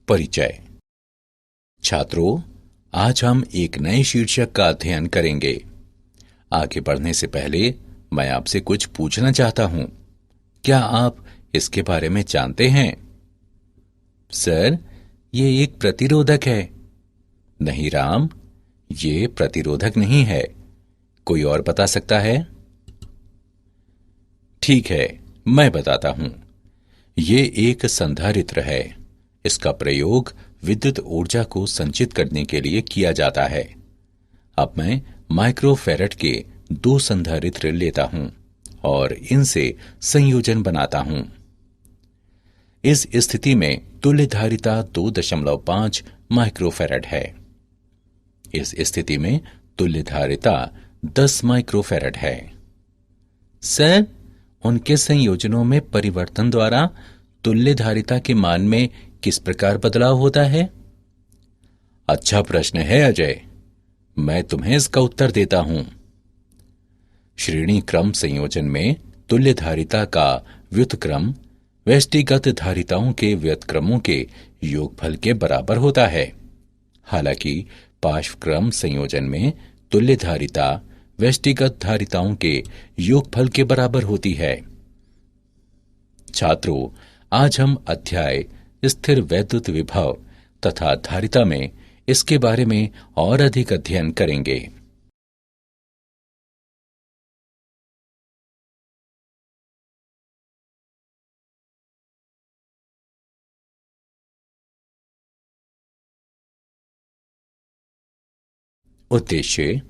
परिचय। छात्रों, आज हम एक नए शीर्षक का अध्ययन करेंगे। आगे बढ़ने से पहले मैं आपसे कुछ पूछना चाहता हूं। क्या आप इसके बारे में जानते हैं? सर, ये एक प्रतिरोधक है। नहीं राम, ये प्रतिरोधक नहीं है। कोई और बता सकता है? ठीक है, मैं बताता हूं। ये एक संधारित्र है। इसका प्रयोग विद्युत ऊर्जा को संचित करने के लिए किया जाता है। अब मैं माइक्रोफैराड के 2 संधारित्र लेता हूं और इनसे संयोजन बनाता हूं। इस स्थिति में तुल्य धारिता 2.5 माइक्रोफैराड है। इस स्थिति में तुल्य धारिता 10 माइक्रोफैराड है। सर, उनके संयोजनों में परिवर्तन द्वारा तुल्य धारिता के मान में किस प्रकार बदलाव होता है? अच्छा प्रश्न है अजय। मैं तुम्हें इसका उत्तर देता हूं। श्रेणी क्रम संयोजन में तुल्य धारिता का व्युत्क्रम व्यष्टिगत धारिताओं के व्युत्क्रमों के योगफल के बराबर होता है। हालांकि पार्श्वक्रम संयोजन में तुल्य धारिता व्यष्टिगत धारिताओं के योगफल के बराबर होती है। छात्रों, आज हम अध्याय स्थिर वैद्युत विभव तथा धारिता में इसके बारे में और अधिक अध्ययन करेंगे। उद्देश्य।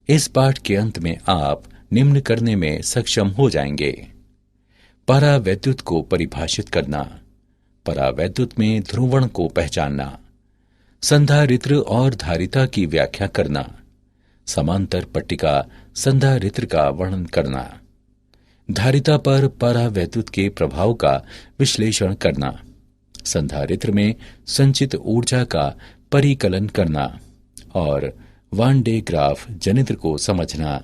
इस पाठ के अंत में आप निम्न करने में सक्षम हो जाएंगे। परावैद्युत को परिभाषित करना, परावैद्युत में ध्रुवण को पहचानना, संधारित्र और धारिता की व्याख्या करना, समांतर पट्टिका संधारित्र का वर्णन करना, धारिता पर परावैद्युत के प्रभाव का विश्लेषण करना, संधारित्र में संचित ऊर्जा का परिकलन करना और वान डे ग्राफ जनित्र को समझना।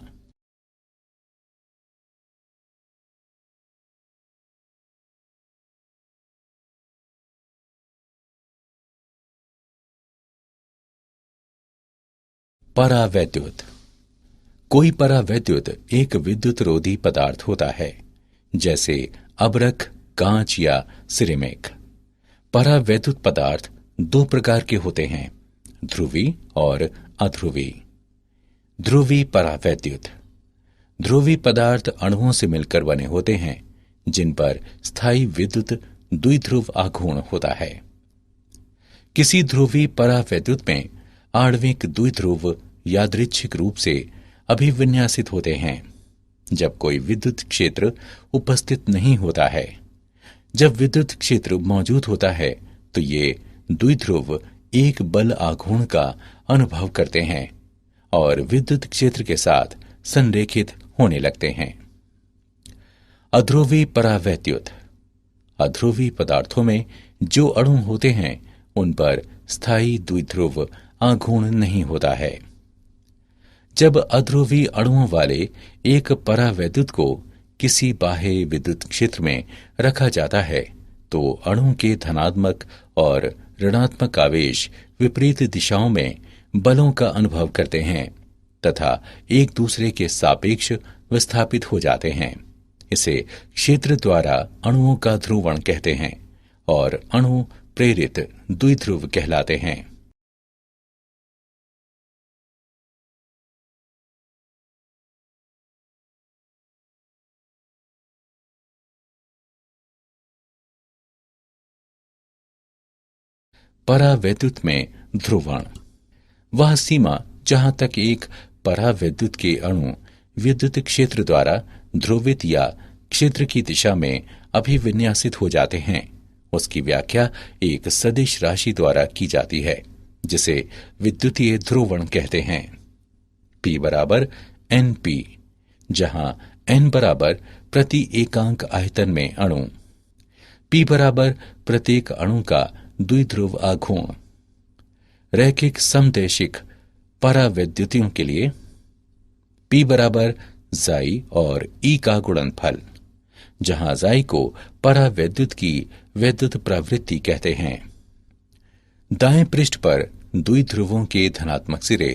परावैद्युत। कोई परावैद्युत एक विद्युत रोधी पदार्थ होता है, जैसे अभ्रक, कांच या सिरेमिक। परावैद्युत पदार्थ 2 प्रकार के होते हैं, ध्रुवी और अध्रुवी। ध्रुवी परावैद्युत। ध्रुवी पदार्थ अणुओं से मिलकर बने होते हैं, जिन पर स्थायी विद्युत द्विध्रुव आघूर्ण होता है। किसी ध्रुवी परावैद्युत में आणविक द्विध्रुव यादृच्छिक रूप से अभिविन्यासित होते हैं जब कोई विद्युत क्षेत्र उपस्थित नहीं होता है। जब विद्युत क्षेत्र मौजूद होता है तो ये द्विध्रुव एक बल आघूर्ण का अनुभव करते हैं और विद्युत क्षेत्र के साथ संरेखित होने लगते हैं। अध्रुवी परावैद्युत। अध्रुवी पदार्थों में जो अणु होते हैं उन पर स्थायी द्विध्रुव आघूर्ण नहीं होता है। जब अध्रुवी अणुओं वाले एक परावैद्युत को किसी बाह्य विद्युत क्षेत्र में रखा जाता है तो अणु के धनात्मक और ऋणात्मक आवेश विपरीत दिशाओं में बलों का अनुभव करते हैं तथा एक दूसरे के सापेक्ष विस्थापित हो जाते हैं। इसे क्षेत्र द्वारा अणुओं का ध्रुवण कहते हैं और अणु प्रेरित द्विध्रुव कहलाते हैं। परावैद्युत में ध्रुवण वह सीमा जहां तक एक परावैद्युत के अणु विद्युत क्षेत्र द्वारा ध्रुवित या क्षेत्र की दिशा में अभिविन्यासित हो जाते हैं, उसकी व्याख्या एक सदिश राशि द्वारा की जाती है जिसे विद्युतीय ध्रुवण कहते हैं। P बराबर NP, जहां N बराबर प्रति एकांक आयतन में अणु, P बराबर प्रत्येक अणु का द्विध्रुव आघूर्ण। रैखिक समदैशिक परावैद्युतियों के लिए P बराबर जाई और E का गुणनफल, जहां जाई को परावैद्युत की वैद्युत प्रवृत्ति कहते हैं। दाएं पृष्ठ पर द्विध्रुवों के धनात्मक सिरे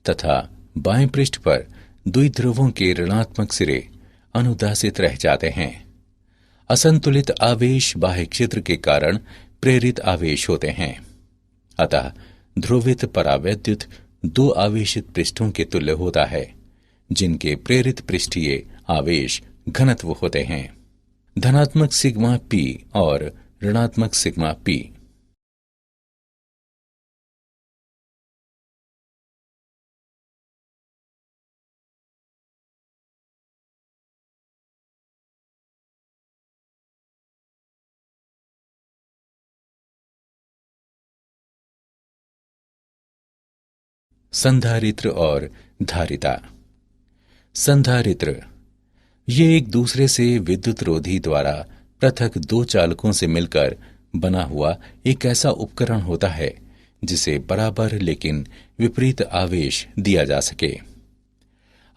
तथा बाएं पृष्ठ पर द्विध्रुवों के ऋणात्मक सिरे अनुदासित रह जाते हैं। असंतुलित आवेश बाह्य क्षेत्र के कारण प्रेरित आवेश होते हैं। अतः ध्रुवित परावैद्युत दो आवेशित पृष्ठों के तुल्य होता है, जिनके प्रेरित पृष्ठीय आवेश घनत्व होते हैं, धनात्मक सिग्मा पी और ऋणात्मक सिग्मा पी। संधारित्र और धारिता। संधारित्र ये एक दूसरे से विद्युत रोधी द्वारा पृथक दो चालकों से मिलकर बना हुआ एक ऐसा उपकरण होता है जिसे बराबर लेकिन विपरीत आवेश दिया जा सके।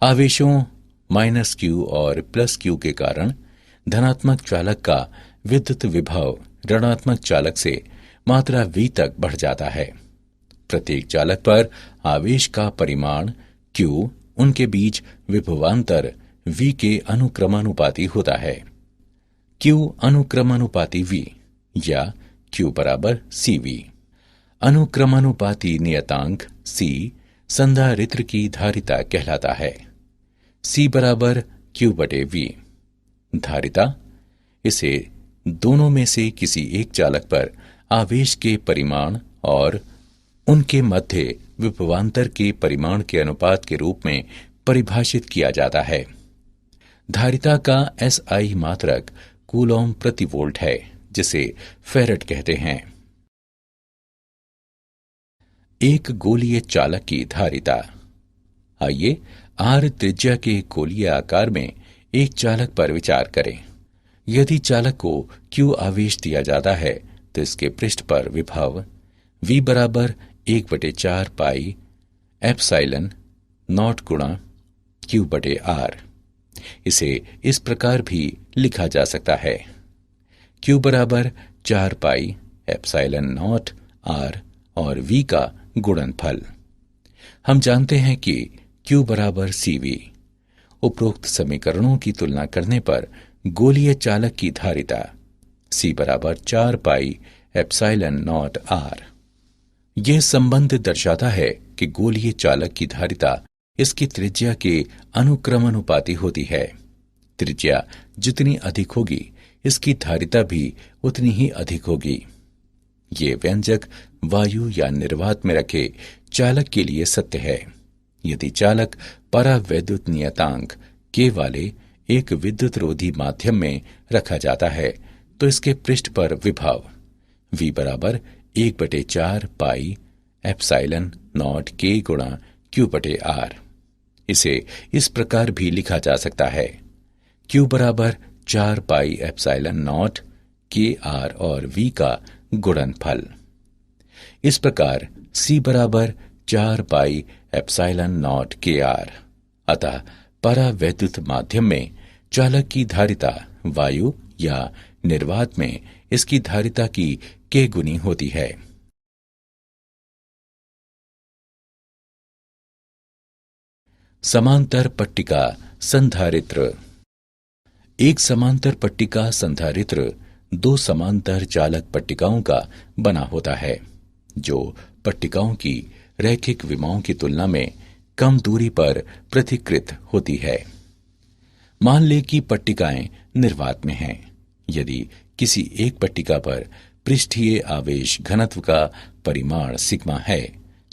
आवेशों -q और +q के कारण धनात्मक चालक का विद्युत विभव ऋणात्मक चालक से मात्रा v तक बढ़ जाता है। प्रत्येक चालक पर आवेश का परिमाण q उनके बीच विभवांतर v के अनुक्रमानुपाती होता है। q अनुक्रमानुपाती v या q बराबर cv। अनुक्रमानुपाती नियतांक c संधारित्र की धारिता कहलाता है। c बराबर q बटे v। धारिता इसे दोनों में से किसी एक चालक पर आवेश के परिमाण और उनके मध्य विभवांतर के परिमाण के अनुपात के रूप में परिभाषित किया जाता है। धारिता का SI मात्रक कूलॉम प्रति वोल्ट है, जिसे फेरेड कहते हैं। एक गोलीय चालक की धारिता। आइए R त्रिज्या के गोलीय आकार में एक चालक पर विचार करें। यदि चालक को Q आवेश दिया जाता है तो इसके पृष्ठ पर विभव V बराबर 1/4 पाई एप्सिलॉन नॉट गुणा Q बटे R। इसे इस प्रकार भी लिखा जा सकता है, Q बराबर 4 पाई एप्सिलॉन नॉट R और V का गुणनफल। हम जानते हैं कि Q बराबर CV। उपरोक्त समीकरणों की तुलना करने पर गोलीय चालक की धारिता C बराबर 4 पाई एप्सिलॉन नॉट R। यह संबंध दर्शाता है कि गोलीय चालक की धारिता इसकी त्रिज्या के अनुक्रमानुपाती होती है। त्रिज्या जितनी अधिक होगी, इसकी धारिता भी उतनी ही अधिक होगी। ये व्यंजक वायु या निर्वात में रखे चालक के लिए सत्य है। यदि चालक परावैद्युत नियतांक K वाले एक विद्युत रोधी माध्यम में रखा जाता है तो इसके पृष्ठ पर विभव V बराबर 1/4 पाई एप्सिलॉन नॉट K गुणा Q बटे R। इसे इस प्रकार भी लिखा जा सकता है, Q बराबर 4 pi epsilon not K R और V का गुणनफल। इस प्रकार C बराबर 4 pi epsilon not K R। अतः परावैद्युत माध्यम में चालक की धारिता वायु या निर्वात में इसकी धारिता की K गुनी होती है। समांतर पट्टिका संधारित्र। एक समांतर पट्टिका संधारित्र दो समांतर चालक पट्टिकाओं का बना होता है, जो पट्टिकाओं की रैखिक विमाओं की तुलना में कम दूरी पर पृथक्कृत होती है। मान लें कि पट्टिकाएं निर्वात में हैं। यदि किसी एक पट्टिका पर पृष्ठीय आवेश घनत्व का परिमाण सिग्मा है,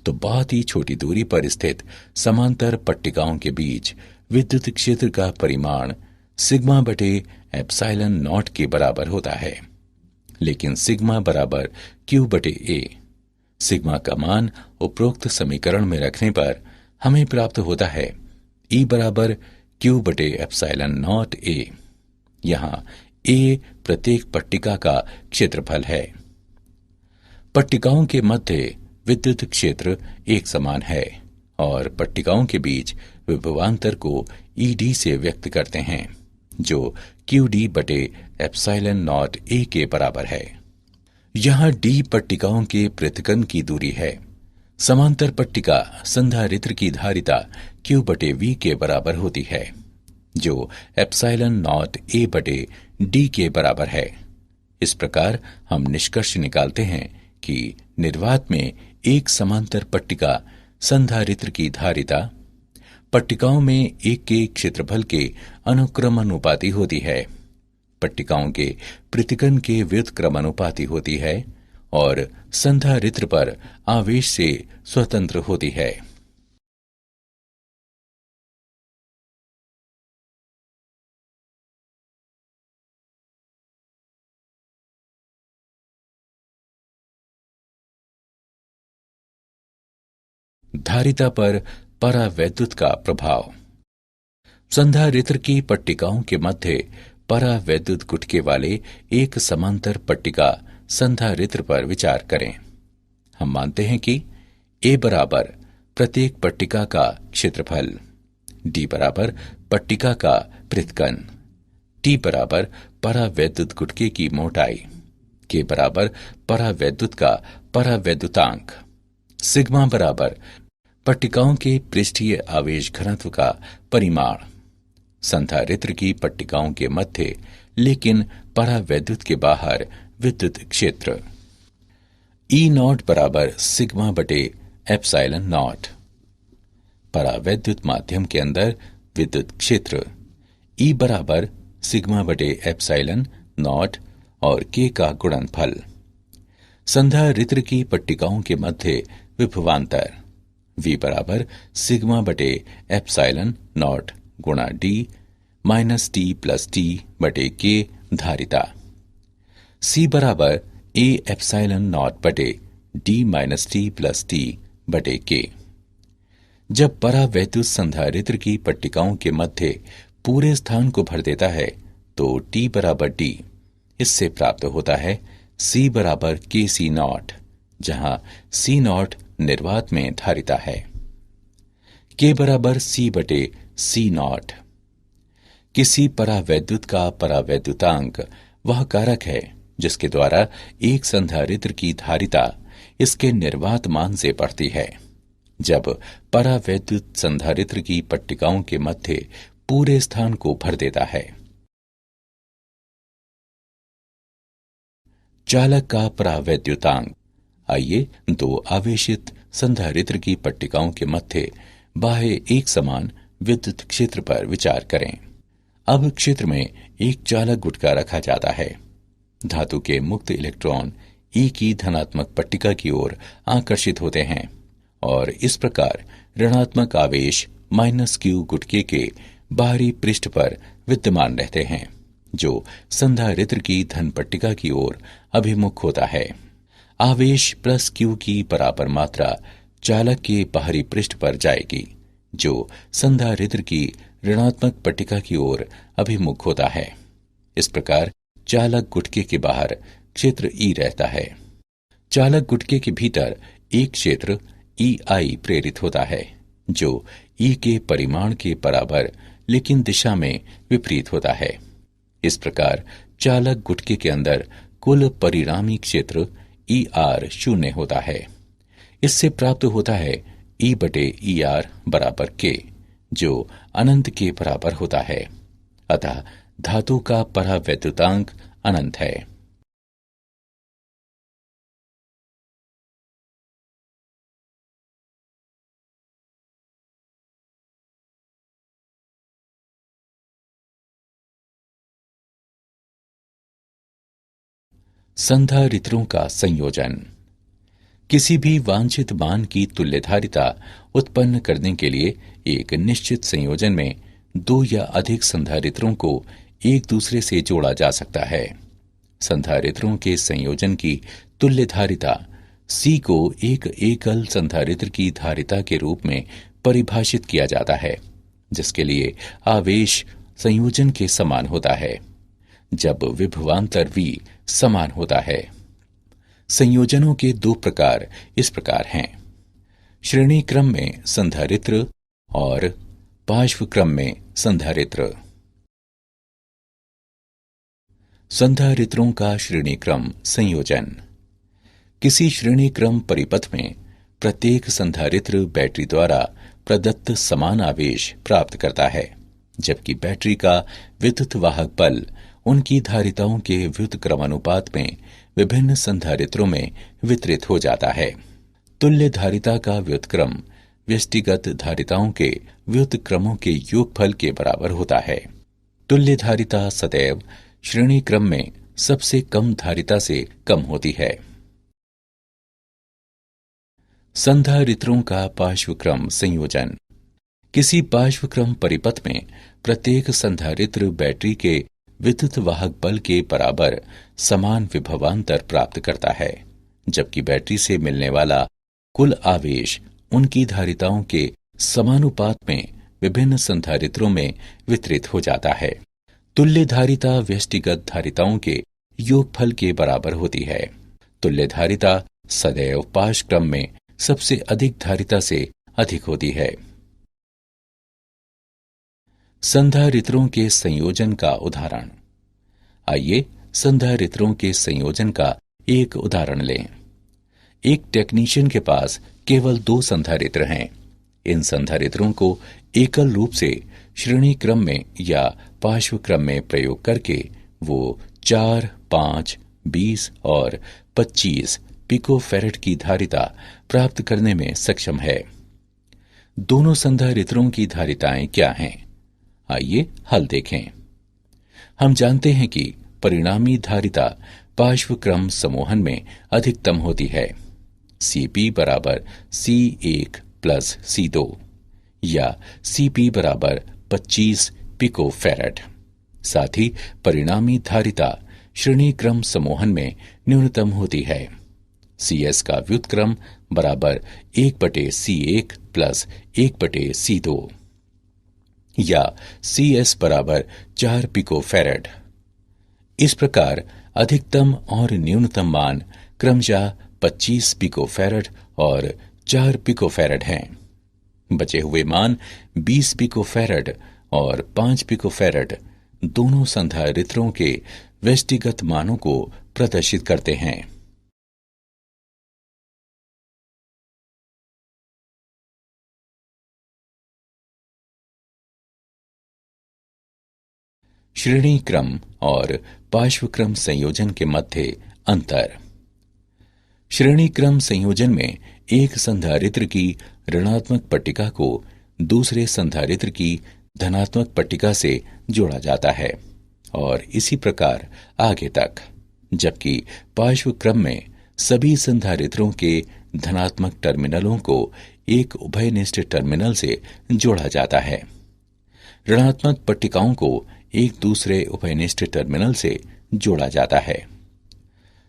तो बहुत ही छोटी दूरी पर स्थित समांतर पट्टिकाओं के बीच विद्युत क्षेत्र का परिमाण सिग्मा बटे एप्सिलॉन नॉट के बराबर होता है। लेकिन सिग्मा बराबर Q बटे A। सिग्मा का मान उपरोक्त समीकरण में रखने पर हमें प्राप्त होता है E बराबर Q बटे एप्सिलॉन नॉट A। यहाँ A प्रत्येक पट्टिका का क्षेत्रफल है। पट्टिकाओं के मध्य विद्युत क्षेत्र एक समान है और पट्टिकाओं के बीच विभवांतर को ED से व्यक्त करते हैं। जो QD बटे एप्सिलॉन नॉट A के बराबर है। यहाँ D पट्टिकाओं के पृथक्करण की दूरी है। समांतर पट्टिका संधारित्र की धारिता Q बटे V के बराबर होती है, जो एप्सिलॉन नॉट A बटे D के बराबर है। इस प्रकार हम निष्कर्ष निकालते हैं कि निर्वात में एक समांतर पट्टिका संधारित्र की धारिता पट्टिकाओं में एक के क्षेत्रफल के अनुक्रमानुपाती होती है, पट्टिकाओं के पृथक्करण के व्युत्क्रमानुपाती होती है और संधारित्र पर आवेश से स्वतंत्र होती है। धारिता पर परावैद्युत का प्रभाव। संधारित्र की पट्टिकाओं के मध्य परावैद्युत गुटके वाले एक समांतर पट्टिका संधारित्र पर विचार करें। हम मानते हैं कि A बराबर प्रत्येक पट्टिका का क्षेत्रफल, D बराबर पट्टिका का पृथक्करण, T बराबर परावैद्युत गुटके की मोटाई, K बराबर परावैद्युत का परावैद्युतांक, सिग्मा बराबर पट्टिकाओं के पृष्ठीय आवेश घनत्व का परिमाण, संधारित्र की पट्टिकाओं के मध्य लेकिन परावैद्युत के बाहर विद्युत क्षेत्र। E नॉट बराबर सिग्मा बटे एप्सिलॉन नॉट। परावैद्युत माध्यम के अंदर विद्युत क्षेत्र E बराबर सिग्मा बटे एप्सिलॉन नॉट और K का गुणनफल। संधारित्र की पट्टिकाओं के मध्य विभवांतर V बराबर सिग्मा बटे एप्सिलॉन नॉट गुणा D minus T plus T बटे K धारिता। C बराबर A एप्सिलॉन नॉट बटे D minus T plus T बटे K। जब परावैद्युत संधारित्र की पट्टिकाओं के मध्य पूरे स्थान को भर देता है तो T बराबर D। इससे प्राप्त होता है C बराबर KC नॉट, जहां C नॉट निर्वात में धारिता है। K बराबर C बटे C नॉट। किसी परावैद्युत का परावैद्युतांक वह कारक है जिसके द्वारा एक संधारित्र की धारिता इसके निर्वात मान से बढ़ती है जब परावैद्युत संधारित्र की पट्टिकाओं के मध्य पूरे स्थान को भर देता है। चालक का परावैद्युतांक। आइए दो आवेशित संधारित्र की पट्टिकाओं के मध्य बाह्य एक समान विद्युत क्षेत्र पर विचार करें। अब क्षेत्र में एक चालक गुटका रखा जाता है। धातु के मुक्त इलेक्ट्रॉन E की धनात्मक पट्टिका की ओर आकर्षित होते हैं और इस प्रकार ऋणात्मक आवेश -Q गुटके के बाहरी पृष्ठ पर विद्यमान रहते हैं, जो संधारित्र की धन पट्टिका की ओर अभिमुख होता है। आवेश +Q की बराबर मात्रा चालक के बाहरी पृष्ठ पर जाएगी, जो संधारित्र की ऋणात्मक पट्टिका की ओर अभिमुख होता है। इस प्रकार चालक गुटके के बाहर क्षेत्र E रहता है। चालक गुटके के भीतर एक क्षेत्र EI प्रेरित होता है, जो E के परिमाण के बराबर लेकिन दिशा में विपरीत होता है। इस प्रकार चालक गुटके के अंदर कुल परिणामी क्षेत्र ER शून्य होता है। इससे प्राप्त होता है E बटे ER बराबर K, जो अनंत के बराबर होता है। अतः धातु का परावैद्युतांक अनंत है। संधारित्रों का संयोजन। किसी भी वांछित मान की तुल्यधारिता उत्पन्न करने के लिए एक निश्चित संयोजन में दो या अधिक संधारित्रों को एक दूसरे से जोड़ा जा सकता है। संधारित्रों के संयोजन की तुल्यधारिता C को एक एकल संधारित्र की धारिता के रूप में परिभाषित किया जाता है, जिसके लिए आवेश संयोजन के समान होता है जब विभवांतर V समान होता है। संयोजनों के दो प्रकार इस प्रकार हैं: श्रेणी क्रम में संधारित्र और पार्श्व क्रम में संधारित्र। संधारित्रों का श्रेणीक्रम संयोजन। किसी श्रेणीक्रम परिपथ में प्रत्येक संधारित्र बैटरी द्वारा प्रदत्त समान आवेश प्राप्त करता है, जबकि बैटरी का विद्युत वाहक बल उनकी धारिताओं के व्युत क्रमानुपात में विभिन्न संधारित्रों में वितरित हो जाता है। तुल्य धारिता का व्युत्क्रम व्यष्टिगत धारिताओं के व्युत्क्रमों के योगफल के बराबर होता है। तुल्य धारिता सदैव श्रेणी क्रम में सबसे कम धारिता से कम होती है। संधारित्रों का पार्श्वक्रम संयोजन। किसी पार्श्वक्रम परिपथ में प्रत्येक संधारित्र बैटरी के विद्युत वाहक बल के बराबर समान विभवांतर प्राप्त करता है, जबकि बैटरी से मिलने वाला कुल आवेश उनकी धारिताओं के समानुपात में विभिन्न संधारित्रों में वितरित हो जाता है। तुल्य धारिता व्यष्टिगत धारिताओं के योगफल के बराबर होती है। तुल्य धारिता सदैव पार्श्वक्रम में सबसे अधिक धारिता से अधिक होती है। संधारित्रों के संयोजन का उदाहरण। आइए संधारित्रों के संयोजन का एक उदाहरण लें। एक टेक्नीशियन के पास केवल 2 संधारित्र हैं। इन संधारित्रों को एकल रूप से श्रेणी क्रम में या पार्श्व क्रम में प्रयोग करके वो 4, 5, 20 और 25 पिकोफैरेड की धारिता प्राप्त करने में सक्षम है। दोनों संधारित्रों की धारिताएं क्या हैं? आइए हल देखें। हम जानते हैं कि परिणामी धारिता पार्श्व क्रम समूहन में अधिकतम होती है। Cp बराबर C1 प्लस C2 या Cp बराबर 25 पिकोफैरेड। साथ ही परिणामी धारिता श्रेणी क्रम समूहन में न्यूनतम होती है। Cs का व्युत्क्रम बराबर 1/C1 प्लस 1/C2 या Cs बराबर 4 पिकोफैरेड। इस प्रकार अधिकतम और न्यूनतम मान क्रमशः 25 पिकोफैरेड और 4 पिकोफैरेड हैं। बचे हुए मान 20 पिकोफैरेड और 5 पिकोफैरेड दोनों संधारित्रों के व्यष्टिगत मानों को प्रदर्शित करते हैं। श्रेणी क्रम और पार्श्वक्रम संयोजन के मध्य अंतर। श्रेणी क्रम संयोजन में एक संधारित्र की ऋणात्मक पट्टिका को दूसरे संधारित्र की धनात्मक पट्टिका से जोड़ा जाता है और इसी प्रकार आगे तक, जबकि पार्श्व क्रम में सभी संधारित्रों के धनात्मक टर्मिनलों को एक उभयनिष्ठ टर्मिनल से जोड़ा जाता है। ऋणात्मक पट्टिकाओं को एक दूसरे उभयनिष्ठ टर्मिनल से जोड़ा जाता है।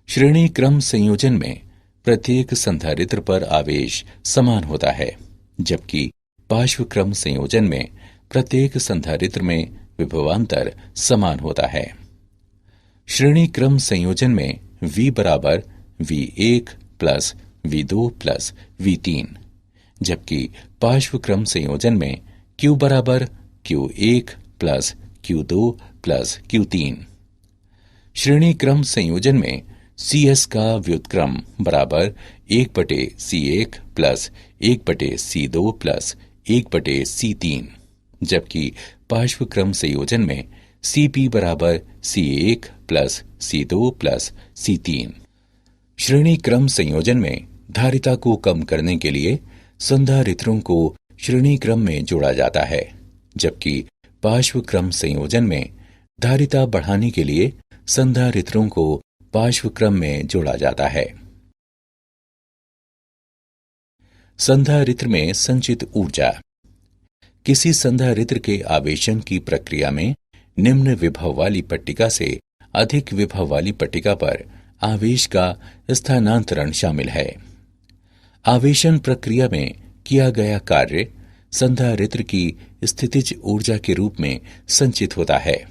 श्रेणी क्रम संयोजन में प्रत्येक संधारित्र पर आवेश समान होता है, जबकि पार्श्वक्रम संयोजन में प्रत्येक संधारित्र में विभवांतर समान होता है। श्रेणी क्रम संयोजन में V बराबर V1 plus V2 plus V3, जबकि पार्श्वक्रम संयोजन में Q बराबर Q1 plus Q2 plus Q3। श्रेणी क्रम संयोजन में Cs का व्युत्क्रम बराबर 1/C1 plus 1/C2 plus 1/C3, जबकि पार्श्वक्रम संयोजन में Cp बराबर C1 plus C2 plus C3। श्रेणी क्रम संयोजन में धारिता को कम करने के लिए संधारित्रों को श्रेणी क्रम में जोड़ा जाता है, जबकि पार्श्वक्रम संयोजन में धारिता बढ़ाने के लिए संधारित्रों को पार्श्वक्रम में जोड़ा जाता है। संधारित्र में संचित ऊर्जा। किसी संधारित्र के आवेशन की प्रक्रिया में निम्न विभव वाली पट्टिका से अधिक विभव वाली पट्टिका पर आवेश का स्थानांतरण शामिल है। आवेशन प्रक्रिया में किया गया कार्य संधारित्र की स्थितिज ऊर्जा के रूप में संचित होता है।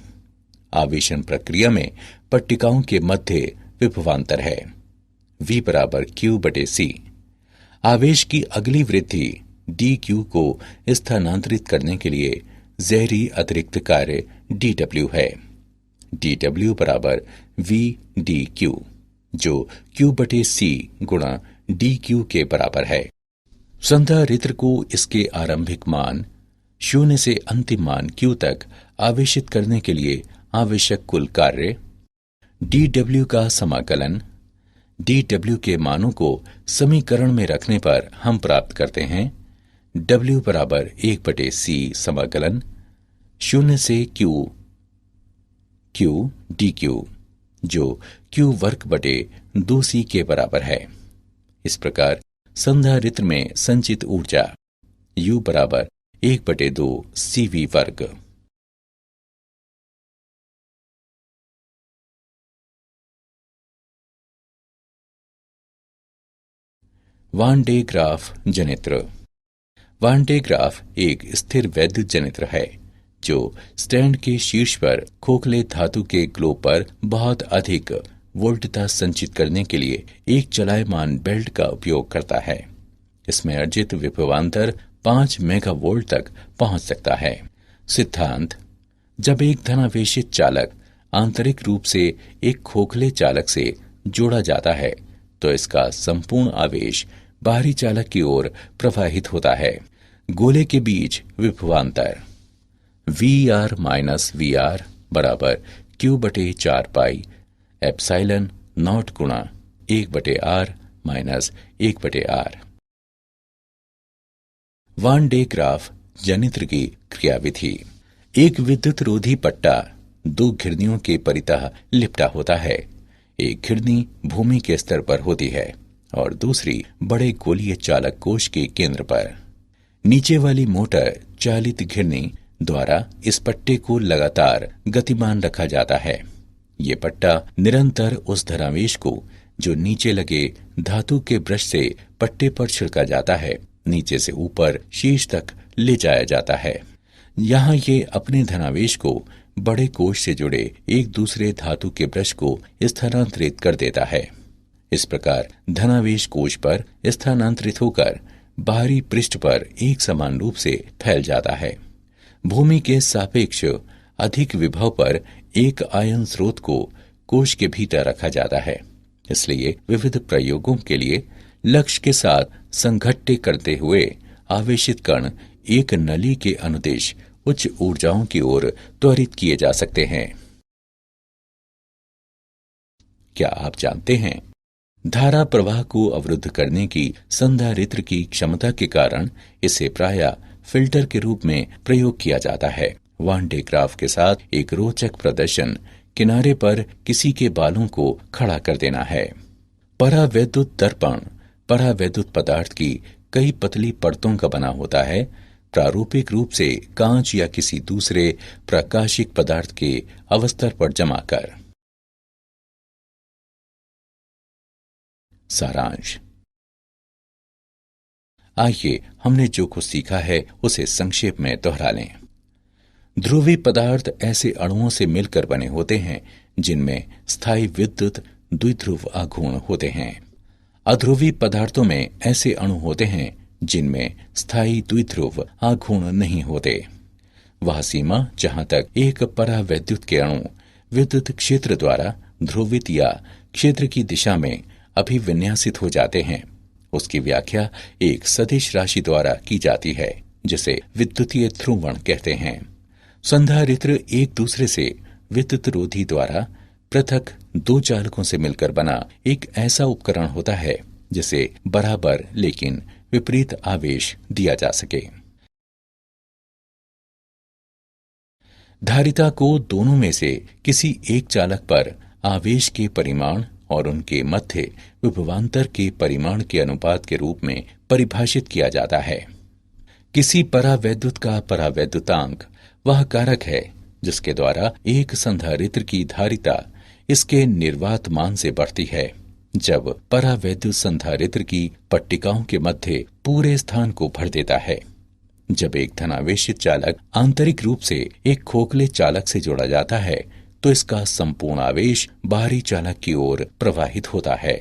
आवेशन प्रक्रिया में पट्टिकाओं के मध्य विभवांतर है। V बराबर Q/C। आवेश की अगली वृद्धि dQ को स्थानांतरित करने के लिए ज़हरी अतिरिक्त कार्य dW है। dw बराबर v dq, जो q बटे c गुणा dq के बराबर है। संधारित्र को इसके आरंभिक मान 0 से अंतिम मान q तक आवेशित करने के लिए आवश्यक कुल कार्य dw का समाकलन dw के मानों को समीकरण में रखने पर हम प्राप्त करते हैं w बराबर 1/c समाकलन 0 से q dq, जो q वर्ग बटे 2c के बराबर है। इस प्रकार संधारित्र में संचित ऊर्जा U बराबर 1/2 CV वर्ग। वान डे ग्राफ जनित्र। वान डे ग्राफ एक स्थिर वैद्युत जनित्र है जो स्टैंड के शीर्ष पर खोखले धातु के ग्लोब पर बहुत अधिक वोल्टता संचित करने के लिए एक चलायमान बेल्ट का उपयोग करता है। इसमें अर्जित विभवांतर 5 मेगावोल्ट तक पहुंच सकता है। सिद्धांत: जब एक धनावेशित चालक आंतरिक रूप से एक खोखले चालक से जोड़ा जाता है तो इसका संपूर्ण आवेश बाहरी चालक की ओर प्रवाहित होता है। गोले के बीच विभवांतर VR माइनस VR बराबर Q बटे 4 पाई एप्सिलॉन नॉट गुणा 1/R minus 1/R। Van de Graaff जनित्र की क्रियाविधि: एक विद्युत रोधी पट्टा 2 घिरनियों के परितः लिपटा होता है। एक घिरनी भूमि के स्तर पर होती है और दूसरी बड़े गोलीय चालक कोश के केंद्र पर। नीचे वाली मोटर चालित घिरनी द्वारा इस पट्टे को लगातार गतिमान रखा जाता है। ये पट्टा निरंतर उस धनावेश को जो नीचे लगे धातु के ब्रश से पट्टे पर छिड़का जाता है नीचे से ऊपर शीर्ष तक ले जाया जाता है। यहाँ ये अपने धनावेश को बड़े कोश से जुड़े एक दूसरे धातु के ब्रश को स्थानांतरित कर देता है। इस प्रकार धनावेश कोश पर स्थानांतरित होकर बाहरी पृष्ठ पर एक समान रूप से फैल जाता है। भूमि के सापेक्ष अधिक विभव पर एक आयन स्रोत को कोश के भीतर रखा जाता है। इसलिए विविध प्रयोगों के लिए लक्ष्य के साथ संघट्य करते हुए आवेशित कण एक नली के अनुदिश उच्च ऊर्जाओं की ओर त्वरित किए जा सकते हैं। क्या आप जानते हैं, धारा प्रवाह को अवरुद्ध करने की संधारित्र की क्षमता के कारण इसे प्रायः फिल्टर के रूप में प्रयोग किया जाता है। वान डे ग्राफ के साथ एक रोचक प्रदर्शन किनारे पर किसी के बालों को खड़ा कर देना है। परावैद्युत दर्पण परावैद्युत पदार्थ की कई पतली परतों का बना होता है, प्रारूपिक रूप से कांच या किसी दूसरे प्रकाशिक पदार्थ के अवस्तर पर जमा कर। सारांश: आइए हमने जो कुछ सीखा है उसे संक्षेप में दोहरा लें। ध्रुवीय पदार्थ ऐसे अणुओं से मिलकर बने होते हैं जिनमें स्थायी विद्युत द्विध्रुव आघूर्ण होते हैं। अध्रुवीय पदार्थों में ऐसे अणु होते हैं जिनमें स्थायी द्विध्रुव आघूर्ण नहीं होते। वह सीमा जहां तक एक परावैद्युत के अणु विद्युत क्षेत्र द्वारा ध्रुवित या क्षेत्र की दिशा में अभिविन्यासित हो जाते हैं, उसकी व्याख्या एक सदिश राशि द्वारा की जाती है जिसे विद्युतीय ध्रुवण कहते हैं। संधारित्र एक दूसरे से विद्युत रोधी द्वारा पृथक 2 चालकों से मिलकर बना एक ऐसा उपकरण होता है जिसे बराबर लेकिन विपरीत आवेश दिया जा सके। धारिता को दोनों में से किसी एक चालक पर आवेश के परिमाण और उनके मध्य विभवांतर के परिमाण के अनुपात के रूप में परिभाषित किया जाता है। किसी परावैद्युत का परावैद्युतांक वह कारक है जिसके द्वारा एक संधारित्र की धारिता इसके निर्वात मान से बढ़ती है। जब परावैद्युत संधारित्र की पट्टिकाओं के मध्य पूरे स्थान को भर देता है। जब एक धनावेशित चालक आंतरिक रूप से एक खोखले चालक से जोड़ा जाता है तो इसका संपूर्ण आवेश बाहरी चालक की ओर प्रवाहित होता है।